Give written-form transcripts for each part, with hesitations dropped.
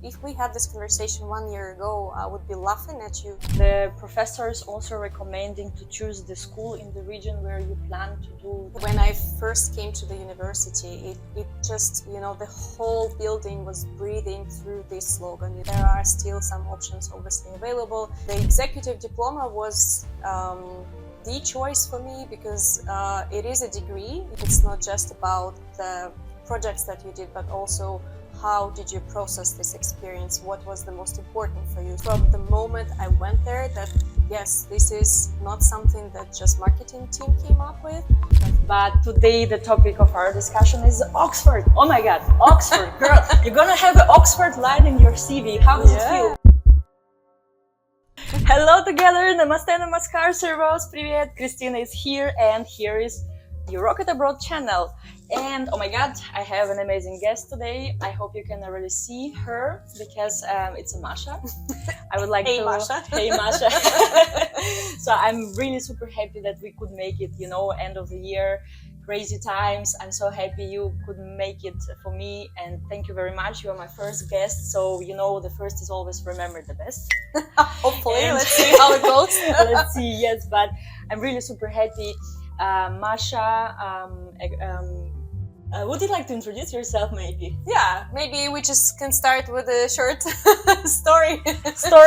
if we had this conversation 1 year ago, I would be laughing at you. The professors also recommending to choose the school in the region where you plan to do. When I first came to the university, it just, the whole building was breathing through this slogan. There are still some options obviously available. The Executive Diploma was the choice for me because it is a degree. It's not just about the projects that you did, but also how did you process this experience? What was the most important for you? From the moment I went there, that yes, this is not something that just marketing team came up with. But today the topic of our discussion is Oxford. Oh my God, Oxford, girl! You're gonna have an Oxford line in your CV. How does it feel? Hello together, namaste, namaskar, servos, привет. Christina is here, and here is the Rocket Abroad channel. And oh my God, I have an amazing guest today. I hope you can already see her because it's a Masha. I would like to. Masha. Hey Masha. So I'm really super happy that we could make it. End of the year, crazy times. I'm so happy you could make it for me, and thank you very much. You are my first guest, so the first is always remembered the best. Hopefully, let's see how it goes. Let's see. Yes, but I'm really super happy. Masha, would you like to introduce yourself maybe? Yeah, maybe we just can start with a short story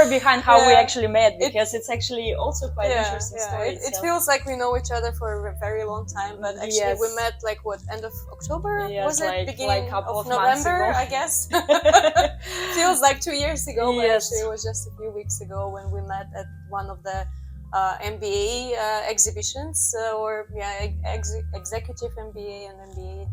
Behind how we actually met, because it's actually also quite interesting story. It feels like we know each other for a very long time, but actually we met end of October? Yes, was it beginning couple of months November, ago. I guess? Feels like 2 years ago, but Yes. actually it was just a few weeks ago when we met at one of the MBA exhibitions, Executive MBA and MBA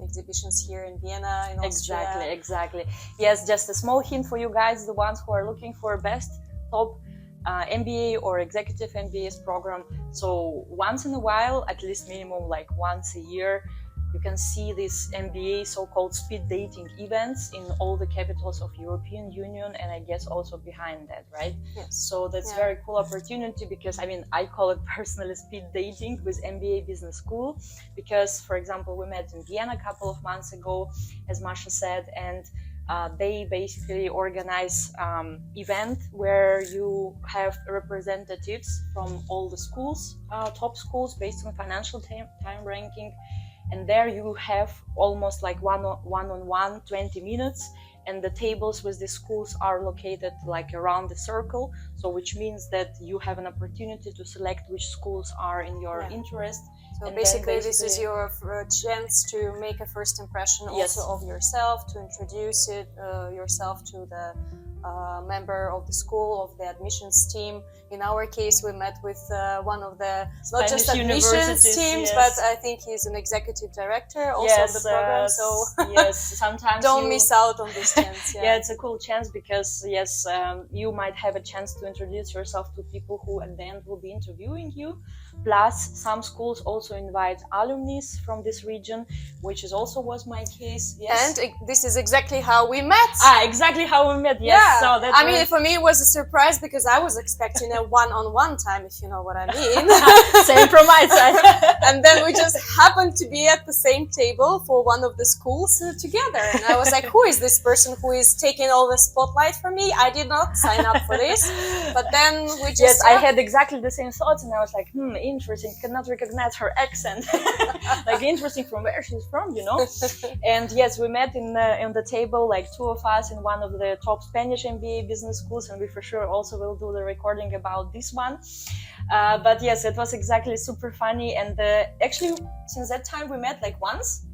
exhibitions here in Vienna, in Austria. Exactly. Yes, just a small hint for you guys, the ones who are looking for best top MBA or executive MBA's program. So once in a while, at least minimum like once a year, you can see these MBA so-called speed dating events in all the capitals of European Union, and I guess also behind that, right? Yes. So that's very cool opportunity, because I call it personally speed dating with MBA Business School, because, for example, we met in Vienna a couple of months ago, as Masha said, and they basically organize event where you have representatives from all the schools, top schools based on financial time ranking. And there you have almost like one-on-one 20 minutes, and the tables with the schools are located like around the circle, so which means that you have an opportunity to select which schools are in your interest. So basically this is your chance to make a first impression also of yourself, to introduce yourself to the member of the school, of the admissions team. In our case, we met with one of the not just admissions teams, but I think he's an executive director also of the program. So sometimes don't miss out on this chance. Yeah, it's a cool chance, because you might have a chance to introduce yourself to people who at the end will be interviewing you. Plus, some schools also invite alumni from this region, which was my case. Yes. And this is exactly how we met. Exactly how we met. Yes. Yeah. So that for me, it was a surprise, because I was expecting a one-on-one time, if you know what I mean. Same from my side. And then we just happened to be at the same table for one of the schools together. And I was like, who is this person who is taking all the spotlight from me? I did not sign up for this. But then we just... Yes, I had exactly the same thoughts, and I was like, interesting, cannot recognize her accent. Like, interesting from where she's from, And yes, we met in the table, like two of us in one of the top Spanish MBA business schools, and we for sure also will do the recording about this one. But yes, it was exactly super funny, and actually since that time we met like once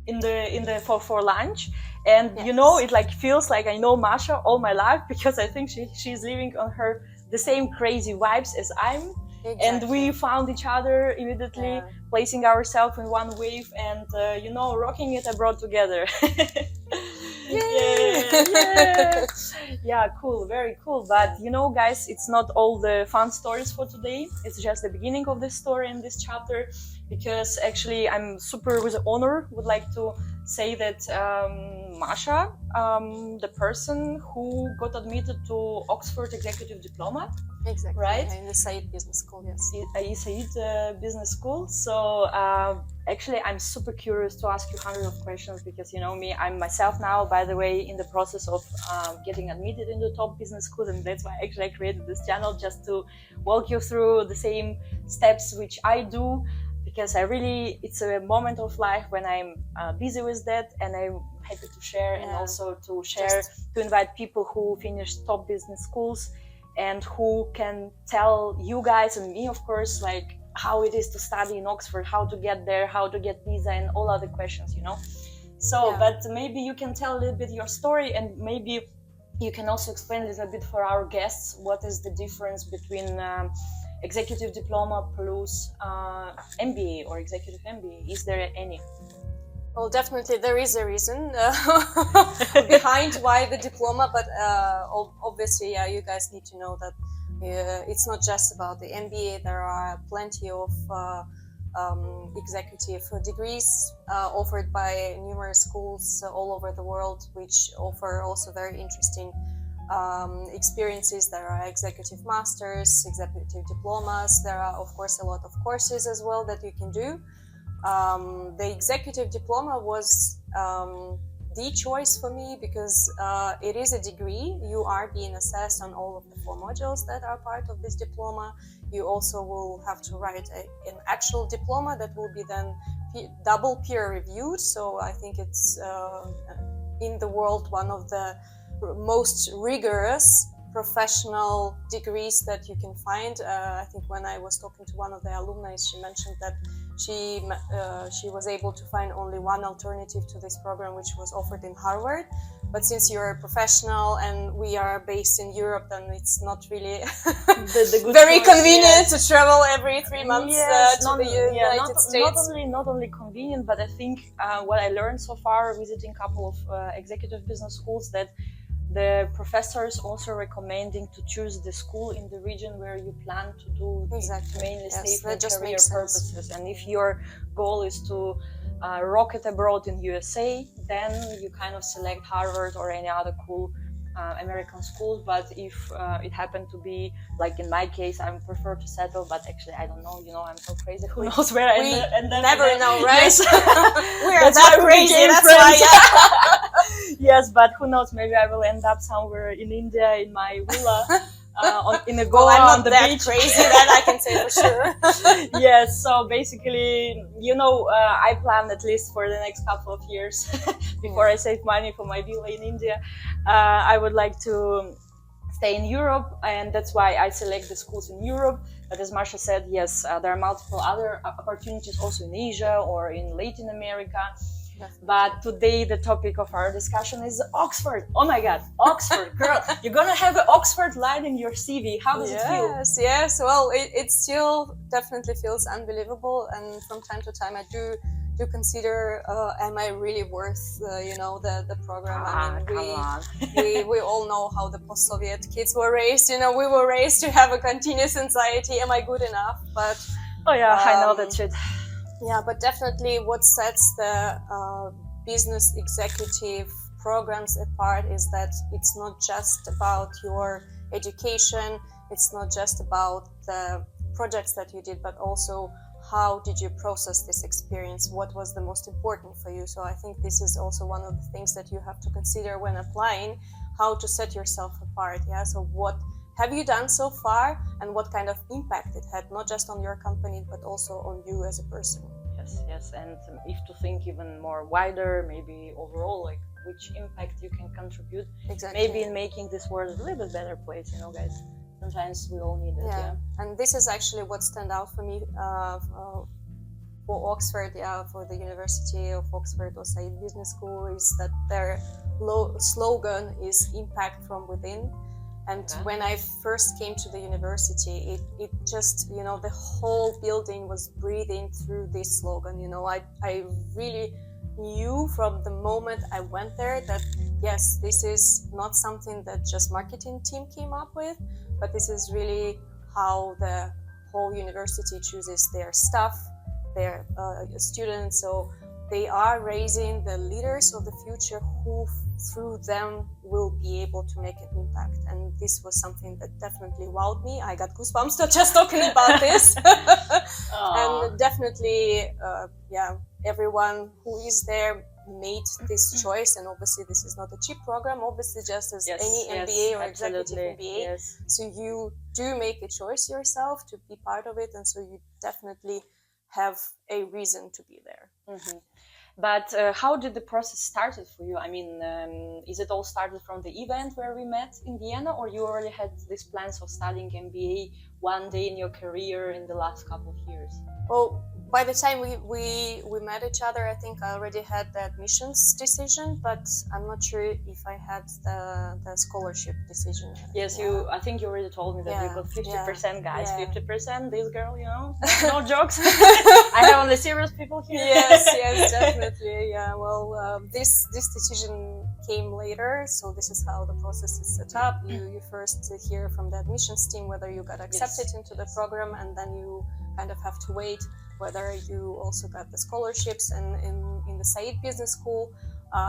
in the for lunch, and it like feels like I know Masha all my life, because I think she's living on the same crazy vibes as I'm. Exactly. And we found each other immediately, placing ourselves in one wave and, rocking it abroad together. Yeah, cool, very cool. But guys, it's not all the fun stories for today. It's just the beginning of this story in this chapter, because actually I'm super with honor, would like to say that Masha, the person who got admitted to Oxford Executive Diploma. Exactly. Right? In the Said Business School, yes. Said Business School. So actually, I'm super curious to ask you hundreds of questions because you know me, I'm myself now, by the way, in the process of getting admitted into top business school, and that's why actually I created this channel, just to walk you through the same steps which I do, because it's a moment of life when I'm busy with that, and I'm happy to share, and also to share, to invite people who finish top business schools and who can tell you guys and me, of course, like how it is to study in Oxford, how to get there, how to get visa, and all other questions, you know. So, but maybe you can tell a little bit your story, and maybe you can also explain a little bit for our guests what is the difference between Executive Diploma plus MBA or Executive MBA. Is there any? Well, definitely there is a reason behind why the diploma, but obviously, you guys need to know that it's not just about the MBA. There are plenty of executive degrees offered by numerous schools all over the world, which offer also very interesting experiences. There are executive masters, executive diplomas. There are, of course, a lot of courses as well that you can do. The executive diploma was the choice for me because it is a degree. You are being assessed on all of the 4 modules that are part of this diploma. You also will have to write an actual diploma that will be then double peer reviewed. So I think it's in the world one of the most rigorous professional degrees that you can find. I think when I was talking to one of the alumni, she mentioned that she was able to find only one alternative to this program, which was offered in Harvard. But since you're a professional and we are based in Europe, then it's not really the very choice, convenient to travel every 3 months to the United States. Not only convenient, but I think what I learned so far visiting a couple of executive business schools, that the professors also recommending to choose the school in the region where you plan to do mainly stay for career purposes. And if your goal is to rocket abroad in USA, then you kind of select Harvard or any other cool American school. But if it happened to be, like in my case, I would prefer to settle, but actually I don't know, you know, I'm so crazy, who knows where I end up. Never know, right? Yes. We're that crazy, that's why. Yes, but who knows, maybe I will end up somewhere in India in my villa in a Goa well, I'm not on the that beach. Crazy, that I can say for sure. Yes, so basically, you know, I plan at least for the next couple of years before I save money for my villa in India. I would like to stay in Europe, and that's why I select the schools in Europe. But as Masha said, yes, there are multiple other opportunities also in Asia or in Latin America. But today the topic of our discussion is Oxford. Oh my God, Oxford, girl! You're gonna have an Oxford line in your CV. How does it feel? Yes. Well, it still definitely feels unbelievable, and from time to time I do consider, am I really worth the program? I mean, we all know how the post-Soviet kids were raised. You know, we were raised to have a continuous anxiety. Am I good enough? But I know that shit. Yeah, but definitely what sets the business executive programs apart is that it's not just about your education, it's not just about the projects that you did, but also how did you process this experience, what was the most important for you. So I think this is also one of the things that you have to consider when applying, how to set yourself apart. So what have you done so far, and what kind of impact it had, not just on your company, but also on you as a person? Yes. And if to think even more wider, maybe overall, like which impact you can contribute, maybe in making this world a little bit better place, you know, guys. Sometimes we all need it. And this is actually what stand out for me for Oxford, for the University of Oxford or say Business School, is that their slogan is impact from within. And when I first came to the university, it just, the whole building was breathing through this slogan. I really knew from the moment I went there that, yes, this is not something that just marketing team came up with, but this is really how the whole university chooses their staff, their students. So they are raising the leaders of the future who through them will be able to make an impact. And this was something that definitely wowed me. I got goosebumps just talking about this. And definitely, everyone who is there made this choice. And obviously this is not a cheap program, obviously, just as any MBA or executive MBA. So you do make a choice yourself to be part of it, and so you definitely have a reason to be there. But how did the process started for you? I mean, is it all started from the event where we met in Vienna, or you already had these plans of studying MBA one day in your career in the last couple of years? Well, by the time we met each other, I think I already had the admissions decision, but I'm not sure if I had the scholarship decision. Yes, I think you already told me that you got 50%, guys, 50%. This girl, no jokes. I have only serious people here. Yes, definitely. Yeah, well, this decision came later, so this is how the process is set up. You first hear from the admissions team whether you got accepted into the program, and then you kind of have to wait whether you also got the scholarships. And in the Said Business School,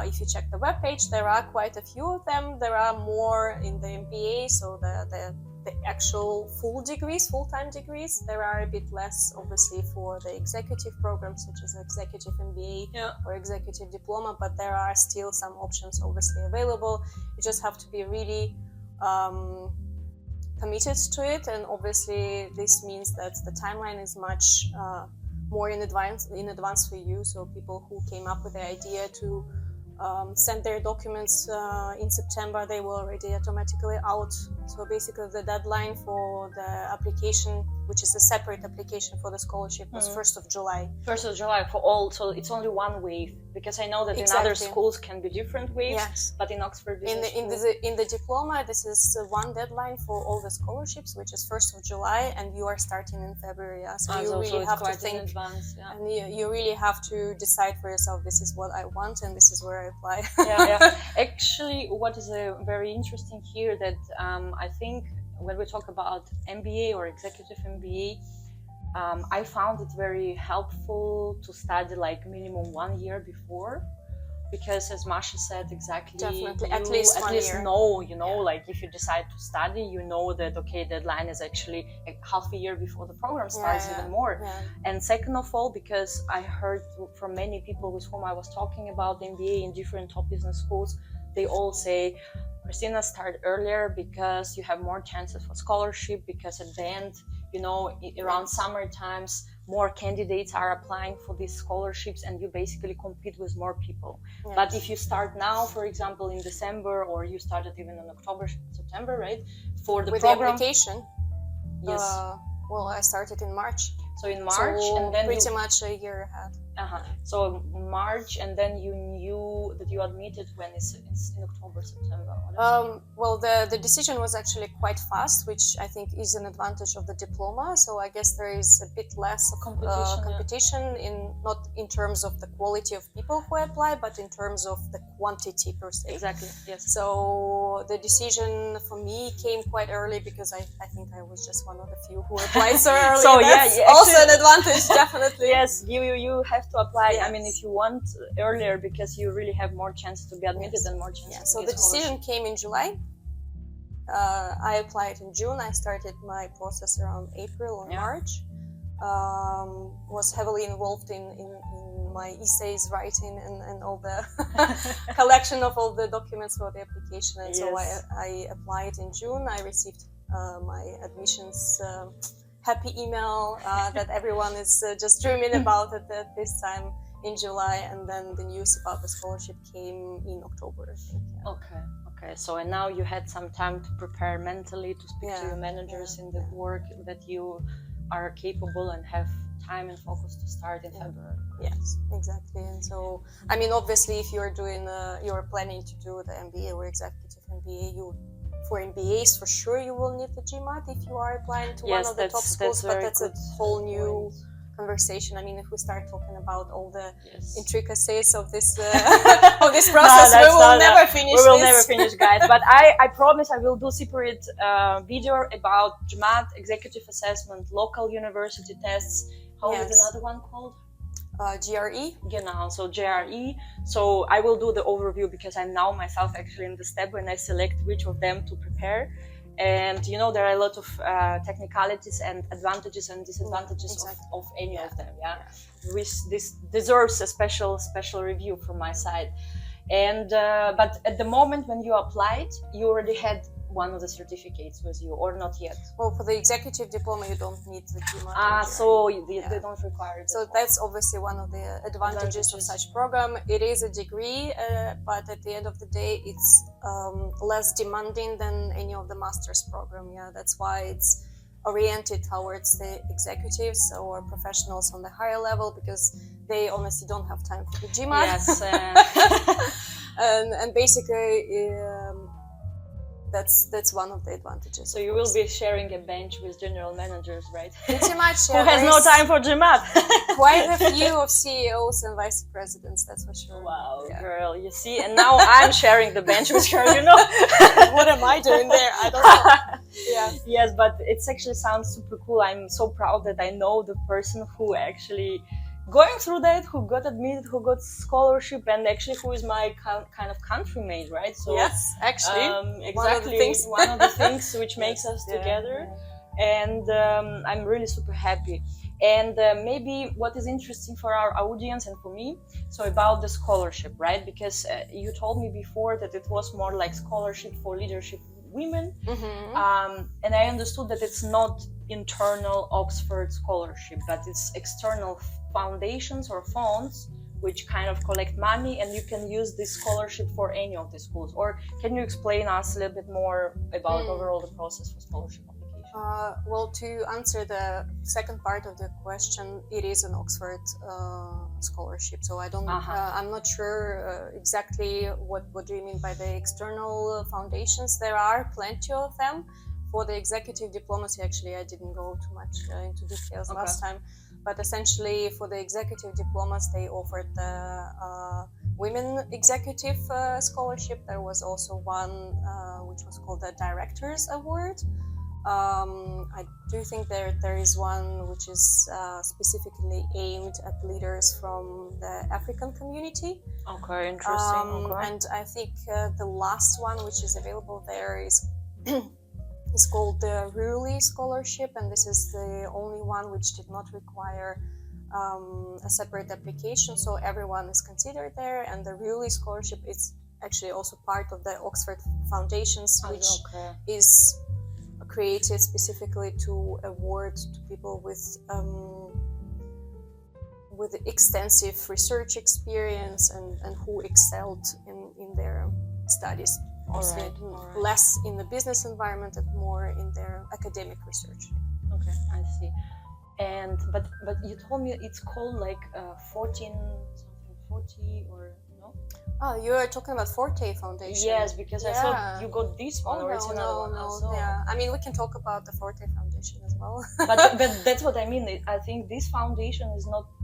if you check the webpage, there are quite a few of them. There are more in the MBA, so the actual full-time degrees, there are a bit less, obviously, for the executive programs such as Executive MBA or Executive Diploma, but there are still some options obviously available. You just have to be really committed to it, and obviously this means that the timeline is much more in advance for you. So people who came up with the idea to send their documents in September, they were already automatically out. So basically the deadline for the application, which is a separate application for the scholarship, was 1st of July. 1st of July for all, so it's only one wave, because I know that in other schools can be different waves, but in Oxford in the diploma, this is one deadline for all the scholarships, which is 1st of July, and you are starting in February. So you really have to think in advance, and you really have to decide for yourself, this is what I want and this is where I apply. Actually, what is very interesting here that I think when we talk about MBA or executive MBA, I found it very helpful to study like minimum 1 year before, because as Masha said, definitely at least know, like if you decide to study, you know that deadline is actually half a year before the program starts, even more. And second of all, because I heard from many people with whom I was talking about MBA in different top business schools, they all say, Christina, start earlier because you have more chances for scholarship, because at the end, around summer times, more candidates are applying for these scholarships and you basically compete with more people. But if you start now, for example, in December, or you started even in October, September, right? For the program. The application? Yes. Well, I started in March. So in March, and then pretty much a year ahead. So March, and then you knew that you admitted when it's in October, September. Well, the decision was actually quite fast, which I think is an advantage of the diploma. So I guess there is a bit less competition not in terms of the quality of people who apply, but in terms of the quantity per se. Exactly. Yes. So the decision for me came quite early, because I think I was just one of the few who applied so early. So that's also an advantage, definitely. Yes, you have to apply. I mean, if you want earlier, because you really have more chances to be admitted and more chances. So the decision came in July. I applied in June. I started my process around April or March. Was heavily involved in my essays writing and all the collection of all the documents for the application. And so I applied in June. I received my admissions happy email that everyone is just dreaming about at this time in July, and then the news about the scholarship came in October, I think. Okay. So and now you had some time to prepare mentally, to speak to your managers in the work, that you are capable and have time and focus to start in February. Yes, exactly. And so, I mean, obviously, if you're planning to do the MBA or executive MBA, for MBAs, for sure, you will need the GMAT if you are applying to one of the top schools, but that's a whole new conversation. I mean, if we start talking about all the intricacies of this of this process, we will never finish. We will never finish, guys. But I promise I will do separate video about GMAT, executive assessment, local university tests. How is another one called? GRE. Genau, so JRE. So I will do the overview because I'm now myself actually in the step when I select which of them to prepare. And there are a lot of technicalities and advantages and disadvantages Exactly. of any of them. Yeah, which this deserves a special review from my side. And but at the moment when you applied, you already had one of the certificates with you, or not yet? Well, for the executive diploma, you don't need the GMAT. So they don't require it. So that's obviously one of the advantages of such program. It is a degree, but at the end of the day, it's less demanding than any of the master's program. Yeah, that's why it's oriented towards the executives or professionals on the higher level, because they honestly don't have time for the GMAT. Yes. And basically, that's one of the advantages. So you will be sharing a bench with general managers, right? Pretty much. Who has no time for GMAT? Quite a few of CEOs and vice presidents, that's for sure. Wow, girl, you see, and now I'm sharing the bench with her. What am I doing there? I don't know. Yeah. Yes, but it actually sounds super cool. I'm so proud that I know the person who actually going through that, who got admitted, who got scholarship, and actually who is my kind of countryman, right? So yes, actually, exactly one of the things which makes us together. And I'm really super happy. And maybe what is interesting for our audience and for me, so about the scholarship, right? Because you told me before that it was more like scholarship for leadership women, and I understood that it's not internal Oxford scholarship, but it's external foundations or funds which kind of collect money, and you can use this scholarship for any of the schools. Or can you explain us a little bit more about overall the process for scholarship application? Well, to answer the second part of the question, it is an Oxford scholarship. So I don't, I'm not sure exactly what do you mean by the external foundations. There are plenty of them. For the executive diplomacy, actually, I didn't go too much into details last time. But essentially, for the executive diplomas, they offered the Women Executive Scholarship. There was also one which was called the Directors Award. I do think there is one which is specifically aimed at leaders from the African community. Okay, interesting. And I think the last one which is available there is is called the Ruley Scholarship, and this is the only one which did not require a separate application, so everyone is considered there. And the Ruley Scholarship is actually also part of the Oxford Foundations, which is created specifically to award to people with extensive research experience and who excelled in their studies. Less in the business environment and more in their academic research. Okay, I see. And but you told me it's called like 40 or no? Oh, you are talking about Forte Foundation. Yes, because I thought you got this one or it's another one. No. Yeah, I mean we can talk about the Forte Foundation as well. but that's what I mean. I think this foundation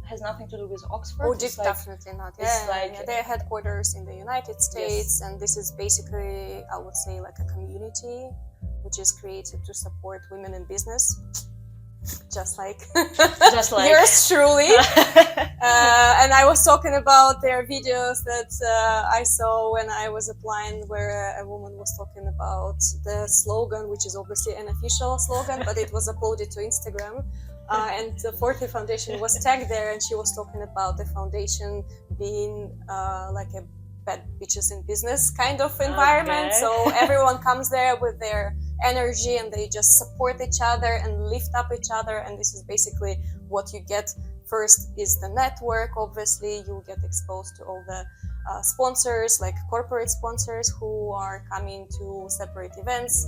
has nothing to do with Oxford. Oh, definitely not. Their headquarters in the United States, and this is basically, I would say, like a community which is created to support women in business. Just like yours truly. And I was talking about their videos that I saw when I was applying, where a woman was talking about the slogan, which is obviously an official slogan, but it was uploaded to Instagram. And the Forte Foundation was tagged there, and she was talking about the foundation being like a bad bitches in business kind of environment. So everyone comes there with their energy and they just support each other and lift up each other, and this is basically what you get. First is the network. Obviously you get exposed to all the sponsors, like corporate sponsors who are coming to separate events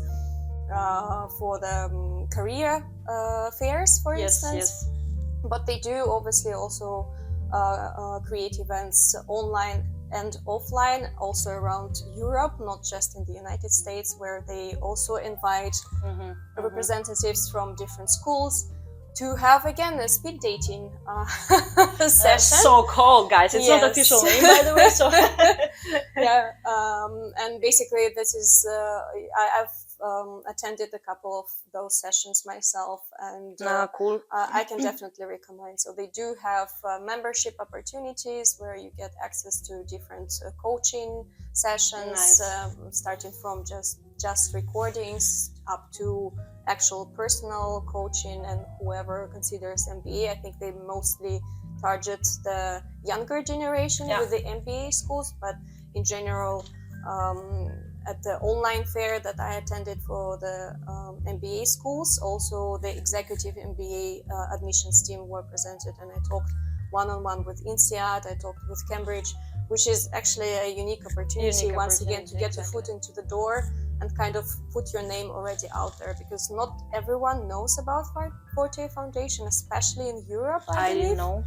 for the career fairs, for instance. But they do obviously also create events online and offline, also around Europe, not just in the United States, where they also invite representatives from different schools to have, again, a speed dating session. So called, guys. It's not official name, by the way. So and basically this is, I've attended a couple of those sessions myself, and Cool. I can definitely recommend. So they do have membership opportunities where you get access to different coaching sessions, Nice. starting from just recordings up to actual personal coaching, and whoever considers MBA. I think they mostly target the younger generation with the MBA schools, but in general, at the online fair that I attended for the MBA schools, also the executive MBA admissions team were presented, and I talked one-on-one with INSEAD, I talked with Cambridge, which is actually a unique opportunity once again to get your foot into the door and kind of put your name already out there, because not everyone knows about Forte Foundation, especially in Europe, I believe. didn't know.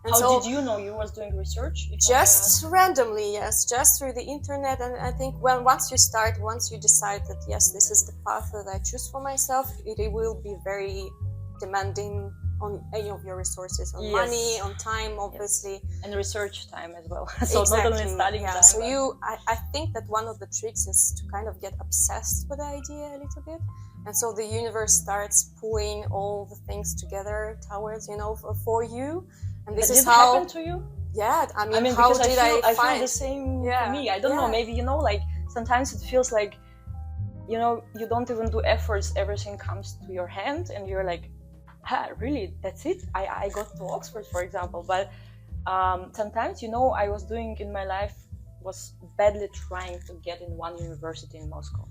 And How did you know? You was doing research? Just randomly, yes, just through the internet. And I think once you decide that yes, this is the path that I choose for myself, it will be very demanding on any of your resources, on money, on time, obviously, and research time as well. So not only studying time. So I think that one of the tricks is to kind of get obsessed with the idea a little bit, and so the universe starts pulling all the things together towards for you. And this is how happened to you. Yeah, I mean how did I feel the same for me. I don't know, maybe like sometimes it feels like you don't even do efforts, everything comes to your hand and you're like, really, that's it? I got to Oxford, for example. But sometimes I was doing in my life was badly trying to get in one university in Moscow.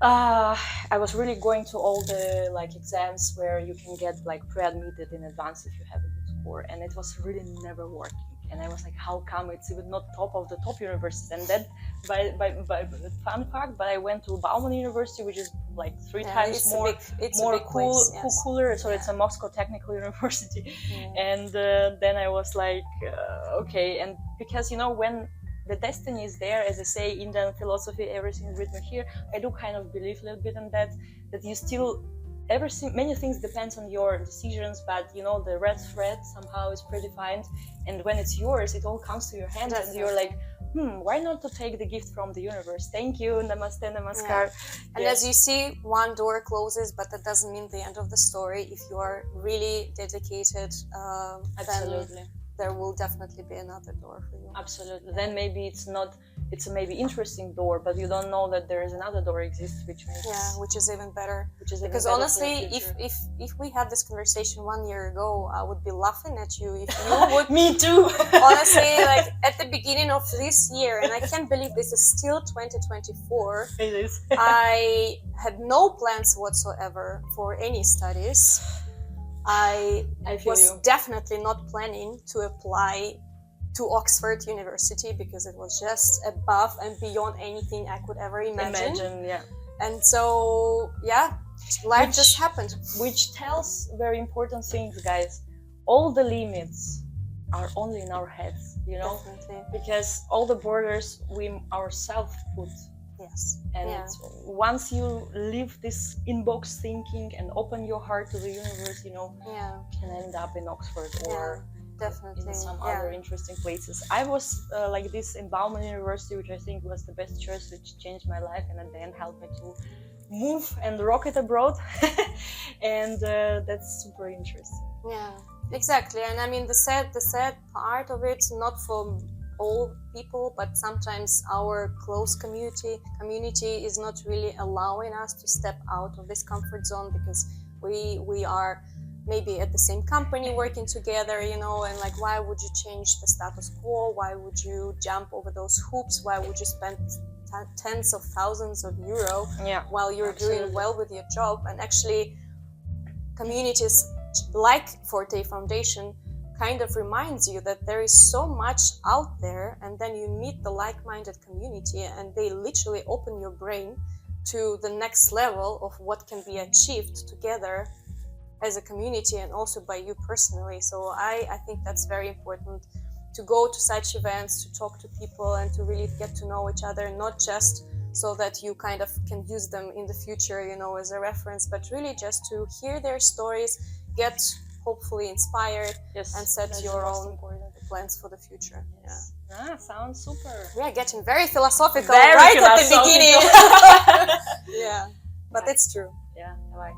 I was really going to all the exams where you can get pre-admitted in advance if you have a good score, and it was really never working. And I was like, how come it's even not top of the top universities? And then, by fun fact, but I went to Bauman University, which is three times more cooler. So it's a Moscow Technical University. And then I was like, okay. And because when the destiny is there, as I say, Indian philosophy, everything is written here. I do kind of believe a little bit in that you still, many things depends on your decisions, but the red thread somehow is predefined, and when it's yours, it all comes to your hands. Definitely. And you're like, why not to take the gift from the universe? Thank you, namaste, namaskar. And as you see, one door closes, but that doesn't mean the end of the story. If you are really dedicated, absolutely, then there will definitely be another door for you. Absolutely. Then maybe it's a maybe interesting door, but you don't know that there is another door exists, which is even better. Because honestly, if we had this conversation 1 year ago, I would be laughing at you if you would. Me too. Honestly, at the beginning of this year, and I can't believe this is still 2024. It is. I had no plans whatsoever for any studies. I was definitely not planning to apply to Oxford University because it was just above and beyond anything I could ever imagine. And so, life just happened. Which tells very important things, guys. All the limits are only in our heads, Definitely. Because all the borders we ourselves put. Yes. And once you leave this inbox thinking and open your heart to the universe, you can end up in Oxford or definitely in some other interesting places. I was like this in Bauman University, which I think was the best choice, which changed my life and at the end helped me to move and rocket abroad. And that's super interesting. Yeah, exactly. And I mean, the sad part of it, not for all people, but sometimes our close community is not really allowing us to step out of this comfort zone, because we are maybe at the same company working together, and why would you change the status quo? Why would you jump over those hoops? Why would you spend tens of thousands of euro while you're doing well with your job? And actually, communities like Forte Foundation kind of reminds you that there is so much out there, and then you meet the like-minded community and they literally open your brain to the next level of what can be achieved together as a community and also by you personally. So I think that's very important, to go to such events, to talk to people and to really get to know each other, not just so that you kind of can use them in the future, as a reference, but really just to hear their stories, get hopefully inspired, and set your own plans for the future. Yes. Ah, sounds super. We are getting very philosophical Very right at the philosophical. beginning. Yeah, but Yeah. it's true. Yeah, I like.